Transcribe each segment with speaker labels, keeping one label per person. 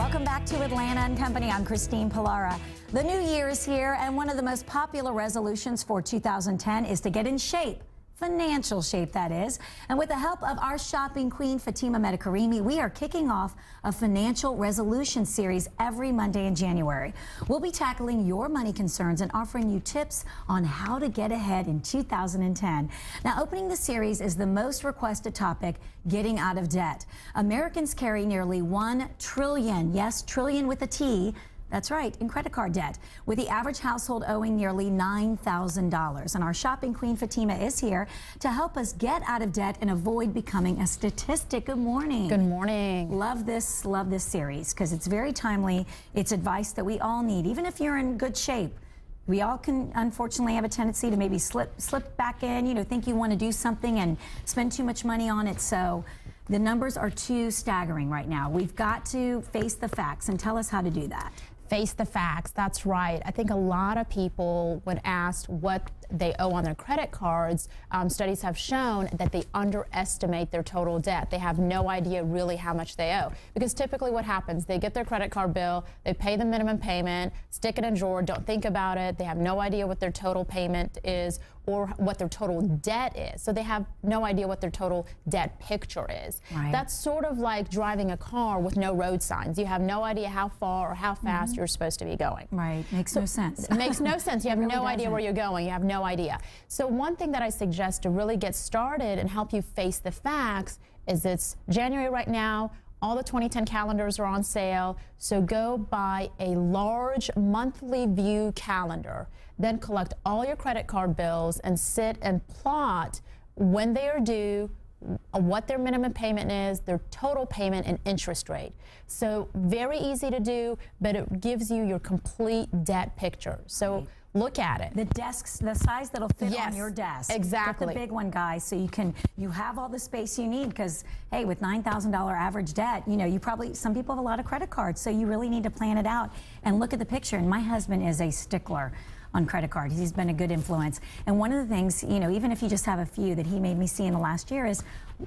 Speaker 1: Welcome back to Atlanta and Company. I'm Christine Pilara. The new year is here, and one of the most popular resolutions for 2010 is to get in shape. Financial shape, that is. And with the help of our shopping queen, Fatima Medikarimi, we are kicking off a financial resolution series every Monday in January. We'll be tackling your money concerns and offering you tips on how to get ahead in 2010. Now, opening the series is the most requested topic, getting out of debt. Americans carry nearly $1 trillion, yes, trillion with a T, that's right, in credit card debt, with the average household owing nearly $9,000. And our shopping queen, Fatima, is here to help us get out of debt and avoid becoming a statistic. Good morning.
Speaker 2: Good morning.
Speaker 1: Love this series because it's very timely. It's advice that we all need, even if you're in good shape. We all can, unfortunately, have a tendency to maybe slip back in, think you want to do something and spend too much money on it. So the numbers are too staggering right now. We've got to face the facts and tell us how to do that.
Speaker 2: Face the facts, that's right. I think a lot of people, when asked what they owe on their credit cards, studies have shown that they underestimate their total debt. They have no idea really how much they owe. Because typically what happens, they get their credit card bill, they pay the minimum payment, stick it in a drawer, don't think about it. They have no idea what their total payment is or what their total debt is. So they have no idea what their total debt picture is.
Speaker 1: Right.
Speaker 2: That's sort of like driving a car with no road signs. You have no idea how far or how fast you're supposed to be going.
Speaker 1: Right, makes no sense.
Speaker 2: It makes no sense. You have
Speaker 1: really
Speaker 2: no idea where you're going. You have no idea. So one thing that I suggest to really get started and help you face the facts is it's January right now. All the 2010 calendars are on sale, so go buy a large monthly view calendar. Then collect all your credit card bills and sit and plot when they are due, what their minimum payment is, their total payment, and interest rate. So very easy to do, but it gives you your complete debt picture. So right. Look at it.
Speaker 1: The size that'll fit
Speaker 2: yes,
Speaker 1: on your desk.
Speaker 2: Exactly.
Speaker 1: Get the big one, guys, so you have all the space you need. Because hey, with $9,000 average debt, some people have a lot of credit cards, so you really need to plan it out and look at the picture. And my husband is a stickler on credit cards. He's been a good influence. And one of the things, even if you just have a few that he made me see in the last year is,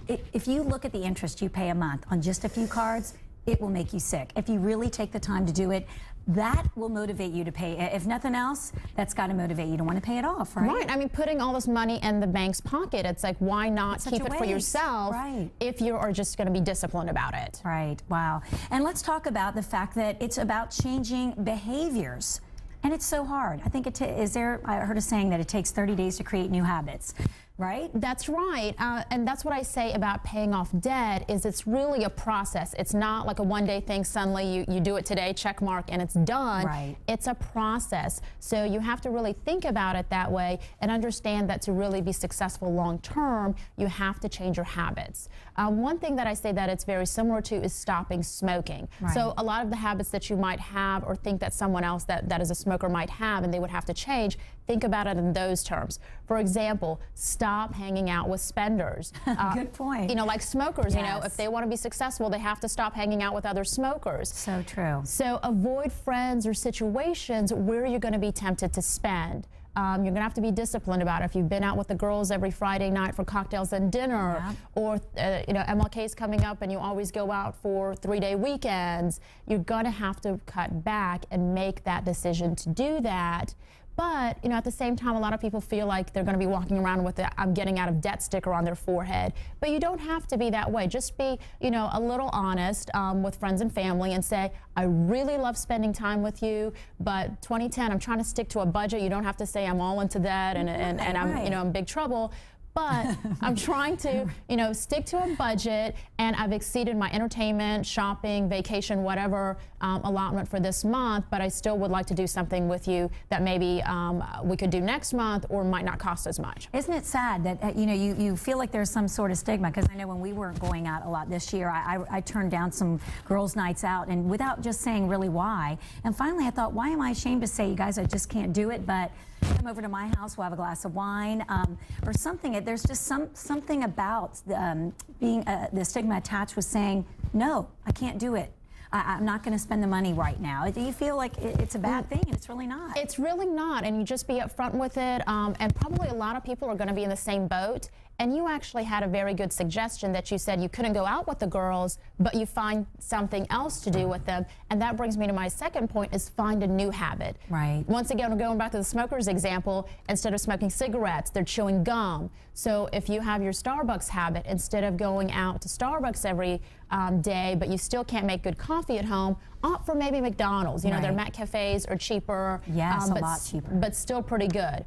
Speaker 1: if you look at the interest you pay a month on just a few cards, it will make you sick. If you really take the time to do it, that will motivate you to pay. If nothing else, that's got to motivate you to want to pay it off, right?
Speaker 2: Right. I mean, putting all this money in the bank's pocket, it's like, why not keep it for yourself if you are just going to be disciplined about it?
Speaker 1: Right. Wow. And let's talk about the fact that it's about changing behaviors. And it's so hard. I think I heard a saying that it takes 30 days to create new habits. Right?
Speaker 2: That's right. And that's what I say about paying off debt is it's really a process. It's not like a one-day thing. Suddenly you do it today, check mark, and it's done.
Speaker 1: Right.
Speaker 2: It's a process. So you have to really think about it that way and understand that to really be successful long-term, you have to change your habits. One thing that I say that it's very similar to is stopping smoking.
Speaker 1: Right.
Speaker 2: So a lot of the habits that you might have or think that someone else that is a smoker might have and they would have to change, think about it in those terms. For example, stop hanging out with spenders.
Speaker 1: Good point.
Speaker 2: Like smokers,
Speaker 1: yes.
Speaker 2: If they want to be successful, they have to stop hanging out with other smokers.
Speaker 1: So true.
Speaker 2: So avoid friends or situations where you're going to be tempted to spend. You're going to have to be disciplined about it. If you've been out with the girls every Friday night for cocktails and dinner, or MLK is coming up and you always go out for 3-day weekends, you're going to have to cut back and make that decision to do that. But, at the same time, a lot of people feel like they're going to be walking around with the I'm getting out of debt sticker on their forehead. But you don't have to be that way. Just be, a little honest with friends and family and say, I really love spending time with you, but 2010, I'm trying to stick to a budget. You don't have to say I'm all into debt and I'm, I'm in big trouble. But I'm trying to, stick to a budget, and I've exceeded my entertainment, shopping, vacation, whatever allotment for this month, but I still would like to do something with you that maybe we could do next month or might not cost as much.
Speaker 1: Isn't it sad that, you feel like there's some sort of stigma? Because I know when we weren't going out a lot this year, I turned down some girls' nights out, and without just saying really why. And finally I thought, why am I ashamed to say, you guys, I just can't do it? But come over to my house, we'll have a glass of wine or something. There's just something about being the stigma attached with saying, no, I can't do it. I'm not going to spend the money right now. Do you feel like it's a bad thing? And it's really not.
Speaker 2: It's really not, and you just be upfront with it. And probably a lot of people are going to be in the same boat. And you actually had a very good suggestion that you said you couldn't go out with the girls, but you find something else to do with them. And that brings me to my second point, is find a new habit.
Speaker 1: Right.
Speaker 2: Once again, we're going back to the smokers example. Instead of smoking cigarettes, they're chewing gum. So if you have your Starbucks habit, instead of going out to Starbucks every day, but you still can't make good coffee at home, opt for maybe McDonald's. You know, their Mac cafes are cheaper.
Speaker 1: Yes, a lot cheaper.
Speaker 2: But still pretty good.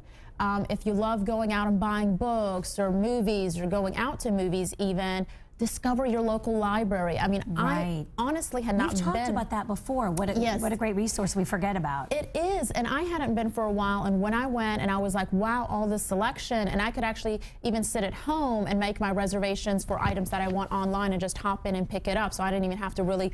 Speaker 2: If you love going out and buying books or movies or going out to movies even, discover your local library. I mean, I honestly had not been.
Speaker 1: We've talked about that before. What a great resource we forget about.
Speaker 2: It is, and I hadn't been for a while, and when I went and I was like, wow, all this selection, and I could actually even sit at home and make my reservations for items that I want online and just hop in and pick it up, so I didn't even have to really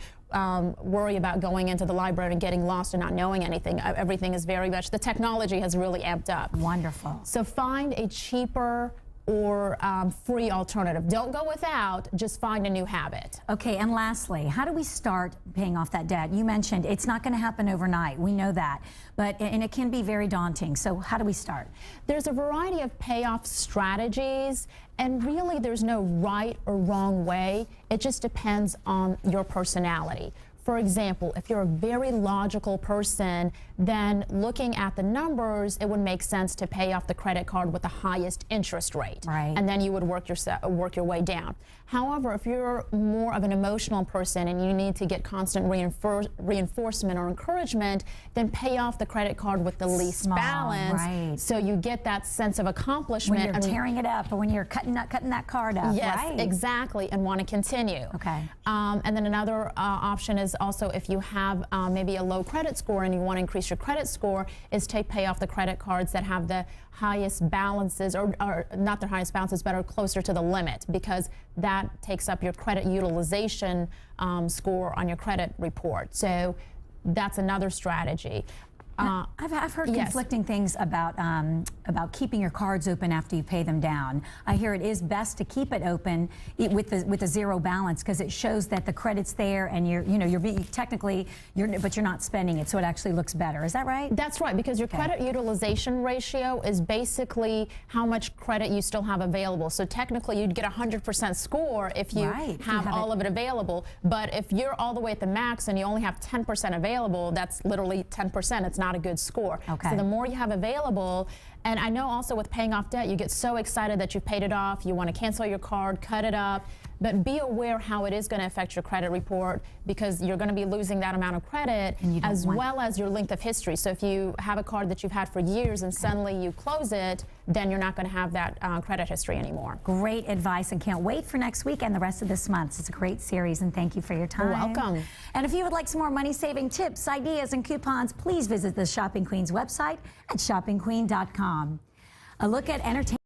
Speaker 2: worry about going into the library and getting lost and not knowing anything. Everything is very much, the technology has really amped up.
Speaker 1: Wonderful.
Speaker 2: So find a cheaper or free alternative. Don't go without, just find a new habit.
Speaker 1: Okay, and lastly, how do we start paying off that debt? You mentioned it's not going to happen overnight. We know that. And it can be very daunting. So how do we start?
Speaker 2: There's a variety of payoff strategies, and really there's no right or wrong way. It just depends on your personality. For example, if you're a very logical person, then looking at the numbers, it would make sense to pay off the credit card with the highest interest rate.
Speaker 1: Right.
Speaker 2: And then you would work your way down. However, if you're more of an emotional person and you need to get constant reinforcement or encouragement, then pay off the credit card with the least balance.
Speaker 1: Right.
Speaker 2: So you get that sense of accomplishment.
Speaker 1: When you're tearing it up, or when you're cutting that card up.
Speaker 2: Yes,
Speaker 1: right?
Speaker 2: exactly, and want to continue.
Speaker 1: Okay.
Speaker 2: And then another option is also, if you have maybe a low credit score and you want to increase your credit score, is to pay off the credit cards that have the highest balances, or not their highest balances, but are closer to the limit, because that takes up your credit utilization score on your credit report. So that's another strategy.
Speaker 1: I've heard conflicting things about keeping your cards open after you pay them down. I hear it is best to keep it open with a zero balance, because it shows that the credit's there and you're being technically but you're not spending it, so it actually looks better. Is that right?
Speaker 2: That's right, because your credit utilization ratio is basically how much credit you still have available. So technically you'd get a 100% score if you have all of it available. But if you're all the way at the max and you only have 10% available, that's literally 10%. It's not a good score.
Speaker 1: Okay.
Speaker 2: So the more you have available, and I know also with paying off debt, you get so excited that you've paid it off, you want to cancel your card, cut it up, but be aware how it is going to affect your credit report, because you're going to be losing that amount of credit as well as your length of history. So if you have a card that you've had for years and suddenly you close it, then you're not going to have that credit history anymore.
Speaker 1: Great advice, and can't wait for next week and the rest of this month. It's a great series, and thank you for your time.
Speaker 2: You're welcome.
Speaker 1: And if you would like some more money-saving tips, ideas, and coupons, please visit the Shopping Queens website at shoppingqueen.com. A look at entertainment.